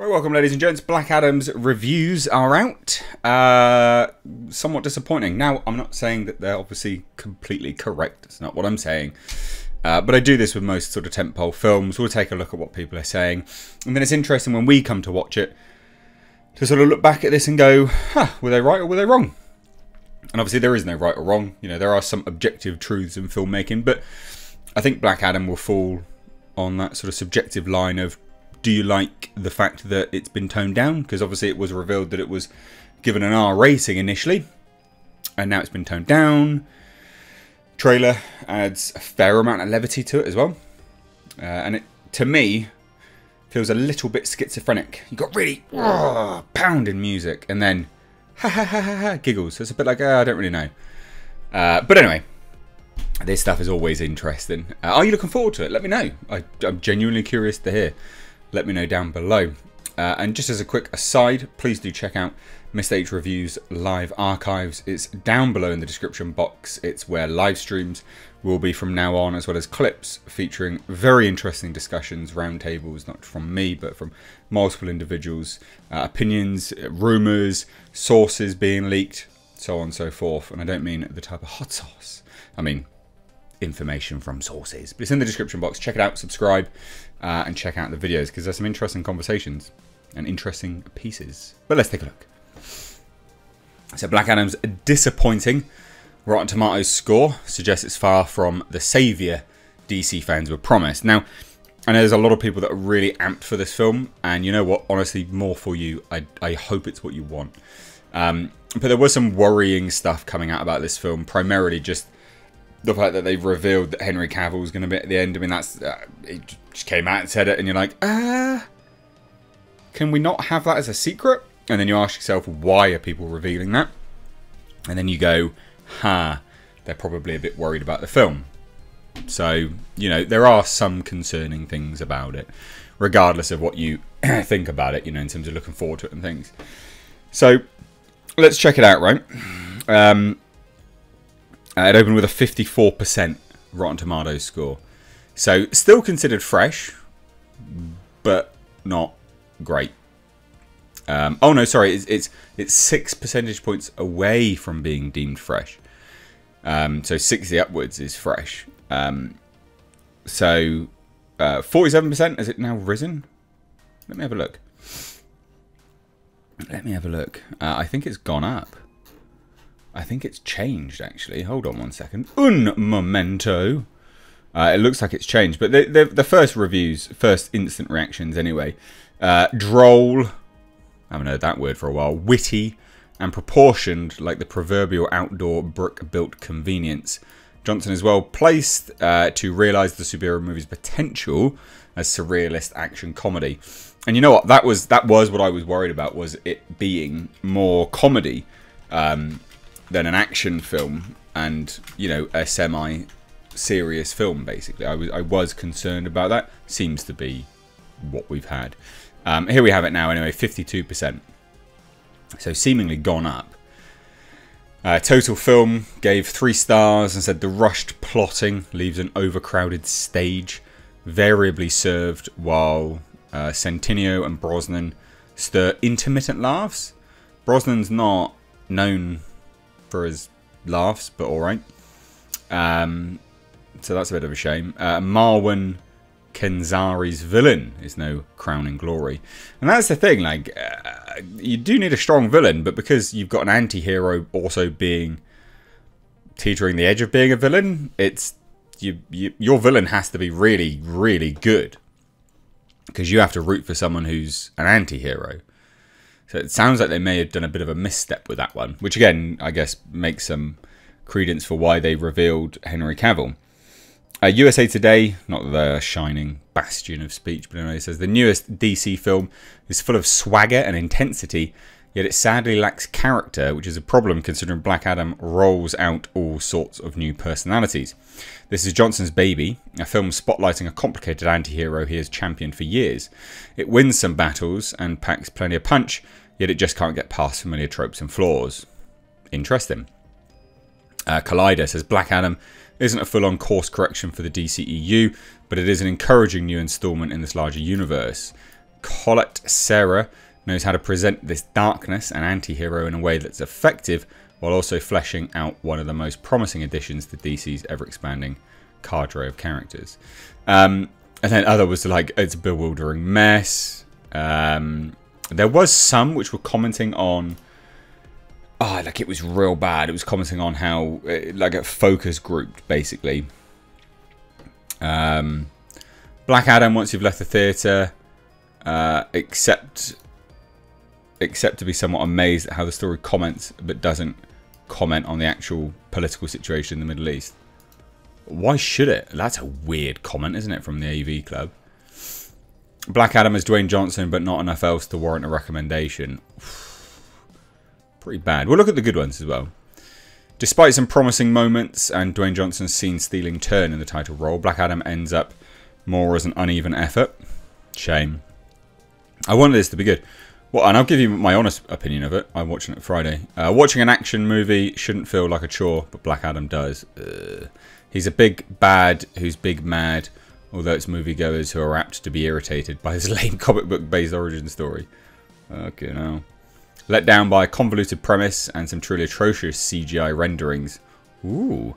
Right, welcome ladies and gents. Black Adam's reviews are out. Somewhat disappointing. Now, I'm not saying that they're obviously completely correct. That's not what I'm saying. But I do this with most sort of tentpole films. We'll take a look at what people are saying. And then it's interesting when we come to watch it to sort of look back at this and go, huh, were they right or were they wrong? And obviously there is no right or wrong. You know, there are some objective truths in filmmaking, but I think Black Adam will fall on that sort of subjective line of, do you like the fact that it's been toned down? Because obviously it was revealed that it was given an R rating initially, and now it's been toned down. Trailer adds a fair amount of levity to it as well. And it, to me, feels a little bit schizophrenic. You got really pounding music, and then ha ha ha ha ha giggles. So it's a bit like, I don't really know. But anyway, this stuff is always interesting. Are you looking forward to it? Let me know. I'm genuinely curious to hear. Let me know down below. And just as a quick aside, please do check out Mr. H Reviews live archives. It's down below in the description box. It's where live streams will be from now on, as well as clips featuring very interesting discussions, roundtables, not from me, but from multiple individuals, opinions, rumours, sources being leaked, so on and so forth. And I don't mean the type of hot sauce. I mean information from sources. But it's in the description box. Check it out, subscribe, and check out the videos, because there's some interesting conversations and interesting pieces. But let's take a look. So Black Adam's disappointing Rotten Tomatoes score suggests it's far from the saviour DC fans were promised. Now, I know there's a lot of people that are really amped for this film, and you know what, honestly, more for you. I hope it's what you want. But there was some worrying stuff coming out about this film, primarily just the fact that they've revealed that Henry Cavill was going to be at the end. I mean, that's it just came out and said it, and you're like, can we not have that as a secret? And then you ask yourself, why are people revealing that? And then you go, they're probably a bit worried about the film. So, you know, there are some concerning things about it, regardless of what you think about it, you know, in terms of looking forward to it and things. So, let's check it out, right? It opened with a 54% Rotten Tomatoes score. So, still considered fresh, but not great. Oh no, sorry, it's 6 percentage points away from being deemed fresh. So 60 upwards is fresh. So 47%, has it now risen? Let me have a look. Let me have a look. I think it's gone up. I think it's changed, actually. Hold on one second. Un momento. It looks like it's changed. But the first reviews, first instant reactions anyway. Droll. I haven't heard that word for a while. Witty and proportioned like the proverbial outdoor brick-built convenience. Johnson is well placed to realise the superhero movie's potential as surrealist action comedy. And you know what? That was what I was worried about, was it being more comedy than an action film, and you know, a semi-serious film. Basically, I was concerned about that. Seems to be what we've had. Here we have it now anyway, 52%. So seemingly gone up. Total Film gave 3 stars and said the rushed plotting leaves an overcrowded stage variably served, while Centineo and Brosnan stir intermittent laughs. Brosnan's not known for his laughs, but alright. So that's a bit of a shame. Marwan Kenzari's villain is no crowning glory. And that's the thing, like, you do need a strong villain, but because you've got an anti-hero also being teetering the edge of being a villain, it's your villain has to be really, really good, because you have to root for someone who's an anti-hero. So it sounds like they may have done a bit of a misstep with that one, which again, I guess, makes some credence for why they revealed Henry Cavill. USA Today, not the shining bastion of speech, but anyway, it says the newest DC film is full of swagger and intensity, yet it sadly lacks character, which is a problem considering Black Adam rolls out all sorts of new personalities. This is Johnson's baby, a film spotlighting a complicated anti-hero he has championed for years. It wins some battles and packs plenty of punch, yet it just can't get past familiar tropes and flaws. Interesting. Collider says Black Adam isn't a full-on course correction for the DCEU, but it is an encouraging new installment in this larger universe. Colette Sarah knows how to present this darkness and anti-hero in a way that's effective, while also fleshing out one of the most promising additions to DC's ever-expanding cadre of characters. And then other was like, it's a bewildering mess. There was some which were commenting on, like it was real bad. It was commenting on how, like a focus group, basically. Black Adam, once you've left the theatre, except to be somewhat amazed at how the story comments, but doesn't comment on the actual political situation in the Middle East. Why should it? That's a weird comment, isn't it, from the AV Club? Black Adam is Dwayne Johnson, but not enough else to warrant a recommendation. Pretty bad. We'll look at the good ones as well. Despite some promising moments and Dwayne Johnson's scene-stealing turn in the title role, Black Adam ends up more as an uneven effort. Shame. I wanted this to be good. Well, and I'll give you my honest opinion of it. I'm watching it Friday. Watching an action movie shouldn't feel like a chore, but Black Adam does. He's a big bad who's big mad, although it's moviegoers who are apt to be irritated by his lame comic book-based origin story. Okay, now. Let down by a convoluted premise and some truly atrocious CGI renderings. Ooh.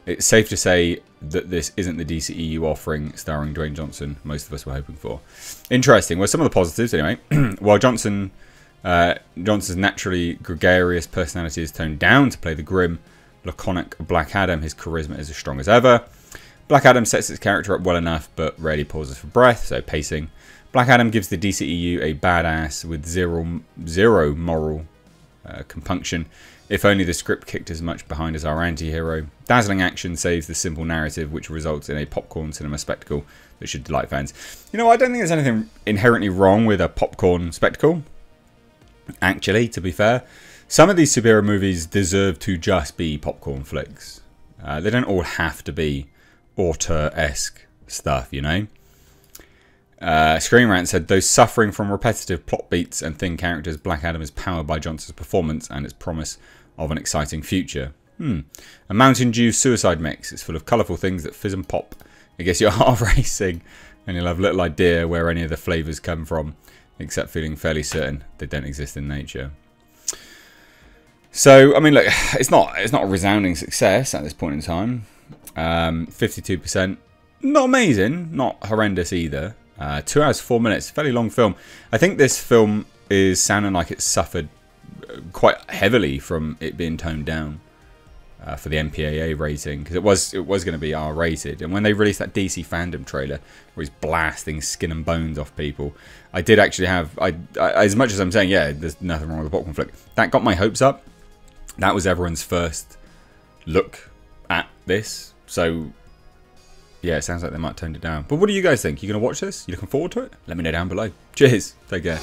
It's safe to say that this isn't the DCEU offering starring Dwayne Johnson most of us were hoping for. Interesting. Well, some of the positives, anyway. While Johnson's naturally gregarious personality is toned down to play the grim, laconic Black Adam, his charisma is as strong as ever. Black Adam sets its character up well enough, but rarely pauses for breath, so pacing. Black Adam gives the DCEU a badass with zero moral compunction. If only the script kicked as much behind as our anti-hero. Dazzling action saves the simple narrative, which results in a popcorn cinema spectacle that should delight fans. You know, I don't think there's anything inherently wrong with a popcorn spectacle. Actually, to be fair, some of these superhero movies deserve to just be popcorn flicks. They don't all have to be auteur-esque stuff, you know? Screen Rant said, though suffering from repetitive plot beats and thin characters, Black Adam is powered by Johnson's performance and its promise of an exciting future. A Mountain Dew suicide mix. It's full of colourful things that fizz and pop. It gets your heart racing, and you'll have little idea where any of the flavours come from, except feeling fairly certain they don't exist in nature. So, I mean, look, it's not a resounding success at this point in time. 52%. Not amazing, not horrendous either. 2 hours, 4 minutes, fairly long film. I think this film is sounding like it suffered quite heavily from it being toned down for the MPAA rating, because it was going to be R-rated. And when they released that DC Fandom trailer where he's blasting skin and bones off people, I did actually have, as much as I'm saying, yeah, there's nothing wrong with the popcorn flick, that got my hopes up. That was everyone's first look at this, so yeah, it sounds like they might have toned it down. But what do you guys think? You going to watch this? You looking forward to it? Let me know down below. Cheers. Take care.